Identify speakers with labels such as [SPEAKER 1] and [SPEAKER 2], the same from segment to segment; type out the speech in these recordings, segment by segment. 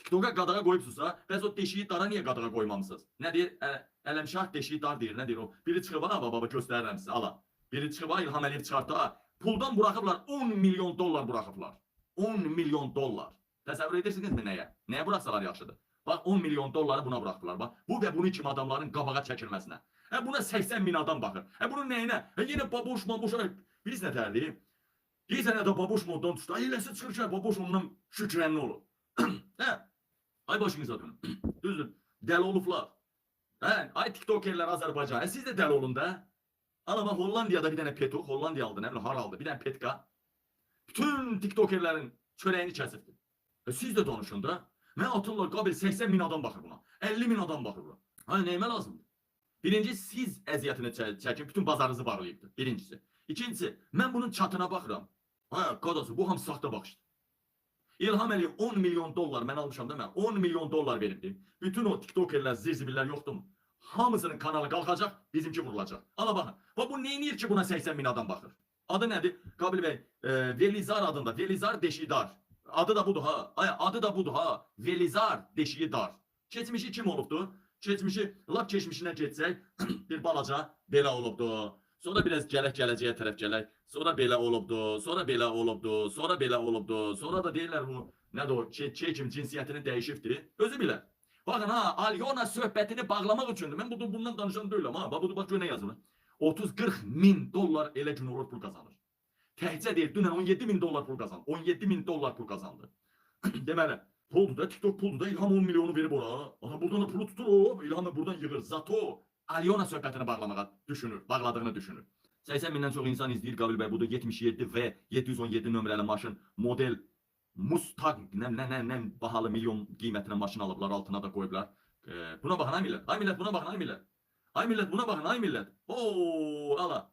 [SPEAKER 1] TikTok'a qadağa qoyubsunuzsa, bəs o deşiyi dara niyə qadağa qoymamısınız? Nə deyir? Ələmşah deşiyi dar deyir, nə deyir o? Biri çıxıb ha, baba göstərirəm sizə, ala. Biri çıxıb ha, İlham Əliyev çıxartdı ha. Puldan buraxıblar, 10 milyon dollar buraxıblar. 10 milyon dollar. Təsəvvür edirsinizmi nəyə? Nəyə buraxsalar yaxşıdır? Bax 10 milyon dolları buna buraxdılar. Bax bu və bunun kimi adamların qabağa çəkilməsinə. Buna 80 min adam baxır. Bunun nəyinə? Yenə baboş maboş. Bilirsiniz nə tərli? Deyirsən də baboş moddan tutdu. Eləsi çıxır ki, baboş ondan şükrənli olur. Ay başınıza dönün. Düzdür. Dəli olublar. Ay tiktokerlər Azərbaycan. Siz də dəli olun da. Ana bax Hollandiyada bir dənə peto, Hollandiyalıdır, nə bilim haraldı. Bir dənə petka. Bütün tiktokerlərin çörəyini kəsibdir. Siz də danışın da. Mən atırlar, qabil 80 min adam baxır buna. 50 min adam baxır buna. Nəyimə lazımdır? Birinci, siz əziyyətini çəkin, bütün bazarınızı bağlayıbdır. Birincisi. İkincisi, mən bunun çatına baxıram. Qadası, bu hamısı saxta baxışdır. İlham Əliyev 10 milyon dollar, mən almışam da mən 10 milyon dollar veribdim. Bütün o tiktokerlər, zirzibillər yoxdur mu? Hamısının kanalı qalxacaq, bizimki vurulacaq. Ala baxın, bu neyinir ki buna 80 bin adam baxır? Adı nədir? Qabil bəy, Velizar adında, Velizar Deşidar. Adı da budur ha. Adı da budur ha. Velizar deşiyi dar. Keçmişi kim olubdu? Keçmişi, lap keçmişinə geçsək, bir balaca belə olubdu. Sonra biraz gələcəyə tərəf gələk. Sonra belə olubdu. Sonra belə olubdu. Sonra belə olubdu. Sonra da deyirlər bu, nədir o, kim cinsiyyətini dəyişibdir. Özü bilər. Baxın ha, Alyona söhbətini bağlamaq üçündür. Mən bundan danışan deyiləm ha. Bax gör nə yazılır. 30-40 min dollar elə gün olur pul kazanır. Təhcə deyir, dünən 17 min dollar pul kazandı. 17 min dollar pul kazandı. Deməli, puldur da, TikTok puldur da, İlham 10 milyonu verib ora. Buradan da pulu tutur o, İlham da buradan yığır. Zato Alyona söhbətini bağlamağa düşünür, bağladığını düşünür. 80 mindən çox insan izləyir, Qabil bəy, bu da 77 və 717 nömrəli maşın, model Mustang, nə bahalı milyon qiymətinə maşın alıblar, altına da qoyublar. Buna baxın, ay millət, ay millət, buna baxın, ay millət. Ay millət, buna baxın, ay millət. Ooo, ala.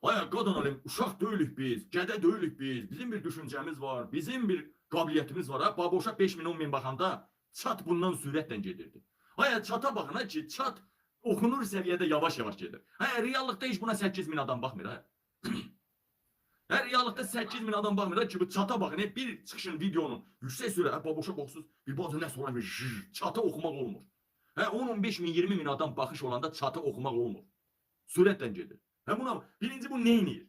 [SPEAKER 1] Ay qadın alim, uşaq deyilik biz, gədə deyilik biz, bizim bir düşüncəmiz var, bizim bir qabiliyyətimiz var. Baboşa 5 min, 10 min baxanda çat bundan sürətlə gedirdi. Ay çata baxın ki, çat oxunur səviyyədə yavaş-yavaş gedir. Reallıqda heç buna 8 min adam baxmır. Reallıqda 8 min adam baxmır ki, bu çata baxın, bir çıxışın videonun yüksək sürət, baboşa qoxsuz, bir bazı nə sonra çata oxumaq olmur. 10-15 min, 20 min adam baxış olanda çata oxumaq olmur. Sürətlə gedir. Buna, birinci bu neynir?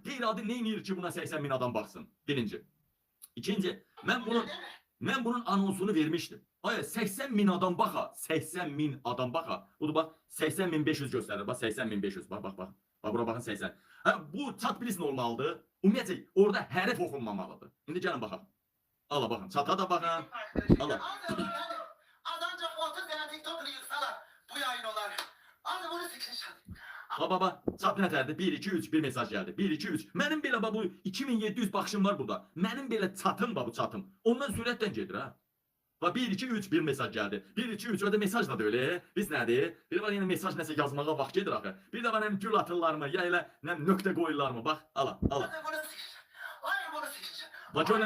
[SPEAKER 1] Qeyri-adi neynir ki buna 80 min adam baxsın? Birinci. İkinci, mən bunun anonsunu vermişdim. 80 min adam baxa, 80 min adam baxa. Budur bax, 80 min 500 göstərir. Bax, 80 min 500. Bax. Bax, bura baxın 80. Bu çat bilsin olmalıdır. Ümumiyyətlə, orada hərf oxunmamalıdır. İndi gəlin baxaq. Ala baxın, çata da baxın. Ala.
[SPEAKER 2] Ancaq 30 dənə TikTok'unu yıxsalar, bu yayın olar. Adı bunu sikişən.
[SPEAKER 1] Baba, çat nətərdir? 1, 2, 3, bir mesaj gəldi. 1, 2, 3. Mənim belə bu 2700 baxışım var burada. Mənim belə çatım bu çatım. Ondan sürətlə gedir ha. 1, 2, 3, bir mesaj gəldi. 1, 2, 3, ödə mesaj da öyle. Biz nədir? Bir var yenə mesaj nəsə yazmağa vaxt gedir axı. Bir də var həm gül atırlar mı? Ya elə nöqtə qoyurlar mı? Bax, ala.
[SPEAKER 2] Adı bunu sikişən. Ay bunu sikişən.
[SPEAKER 1] Bax gör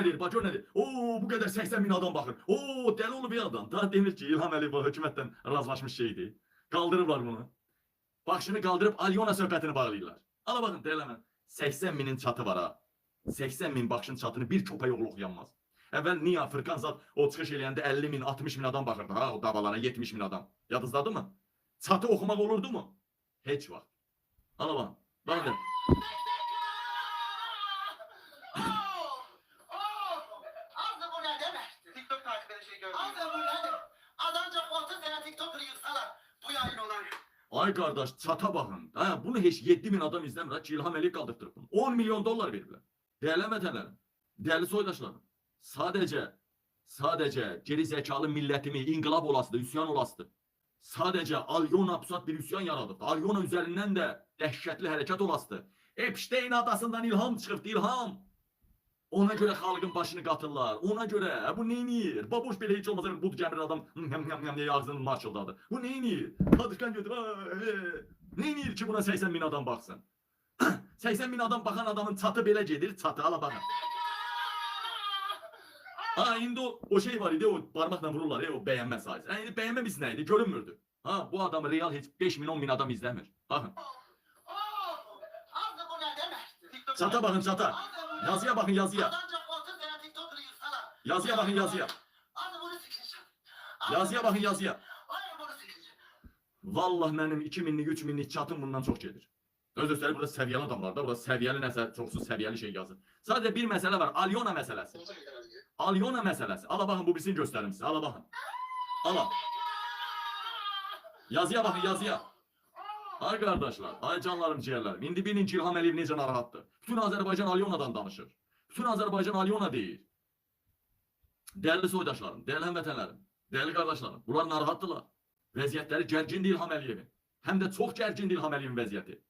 [SPEAKER 1] nə deyir? Oo, bu qədər 80 min adam baxır. Oo, dəli olub bir adam. Daha demir ki, İlham Əliyev hökumətdən razılaşmış şeydir. Qaldırırlar bunu. Başını qaldırıb Alyona söhbətini bağlayırlar. Ala baxın, deyirlər, 80 minin çatı var ha. 80 min baxışın çatını bir köpək oğlu oxuyanmaz. Əvvəl niyə Afrikan zat o çıxış eləyəndə 50 min, 60 min adam baxırdı ha, o davalara 70 min adam. Yadınızdadır mı? Çatı oxumaq olurdu mu? Heç vaxt. Ala baxın, baxın.
[SPEAKER 2] Adı bu nə deməkdir? TikTok takip edən şey gördüm. Adı bu nədir? Ancaq 30 dənə TikTok'unu yıxsalar, bu yayın olar.
[SPEAKER 1] Ay qardaş, çata baxın. Bunu heç 7 min adam izləmir ki, İlham Əliyev qaldırtdırıb bunu. 10 milyon dollar veriblər. Dəyərli vətənlərim, dəyərli soydaşlarım, sadəcə geri zəkalı millətimi inqilab olasıdır, üsyan olasıdır. Sadəcə Alyona pusat bir üsyan yaradıbdır. Alyona üzərindən də dəhşətli hərəkət olasıdır. Epstein adasından ilham çıxıbdır, ilham. Ona görə xalqın başını qatırlar. Ona görə bu neynir? Baboş belə heç olmasa bud gəmir adam deyə ağzını marşıldadır. Bu neynir? Qadıqan götür. Neynir ki buna 80 min adam baxsın? 80 bin adam baxan adamın çatı belə gedir. Çatı ala baxın. İndi o şey var idi, o parmaqla vururlar, o bəyənmə sayısı. İndi bəyənmə biz nə idi? Görünmürdü. Bu adamı real heç 5 min, 10 min adam izləmir. Baxın.
[SPEAKER 2] Adı bu nə deməkdir?
[SPEAKER 1] Çata baxın, çata. Yazıya bakın yazıya.
[SPEAKER 2] Ancak 30 sene TikTok'unu yıksalar.
[SPEAKER 1] Yazıya bakın yazıya.
[SPEAKER 2] Hadi bunu sikeceğim.
[SPEAKER 1] Yazıya bakın yazıya.
[SPEAKER 2] Hayır bunu sikeceğim.
[SPEAKER 1] Vallahi mənim 2000'lik 3000'lik çatım bundan çox gedir. Öz üstəlik burada səviyyəli adamlar da, burada səviyyəli nəsə, çoxsuz səviyyəli şey yazır. Sadəcə bir məsələ var, Alyona məsələsi. Alyona məsələsi. Ala baxın bu birisini göstərim sizə, ala baxın. Ala. Yazıya bakın yazıya. Ay qardaşlar, ay canlarım ciğerlerim. İndi bilin ki İlham Əliyev necə narahatdır. Bütün Azərbaycan Alyona'dan danışır. Bütün Azərbaycan Alyona deyir. Değerli soydaşlarım, değerli həmvətənlərim, değerli qardaşlarım, bunlar narahatdırlar. Vəziyyətləri gərgindir İlham Əliyevin. Həm də çox gərgindir İlham Əliyevin vəziyyəti.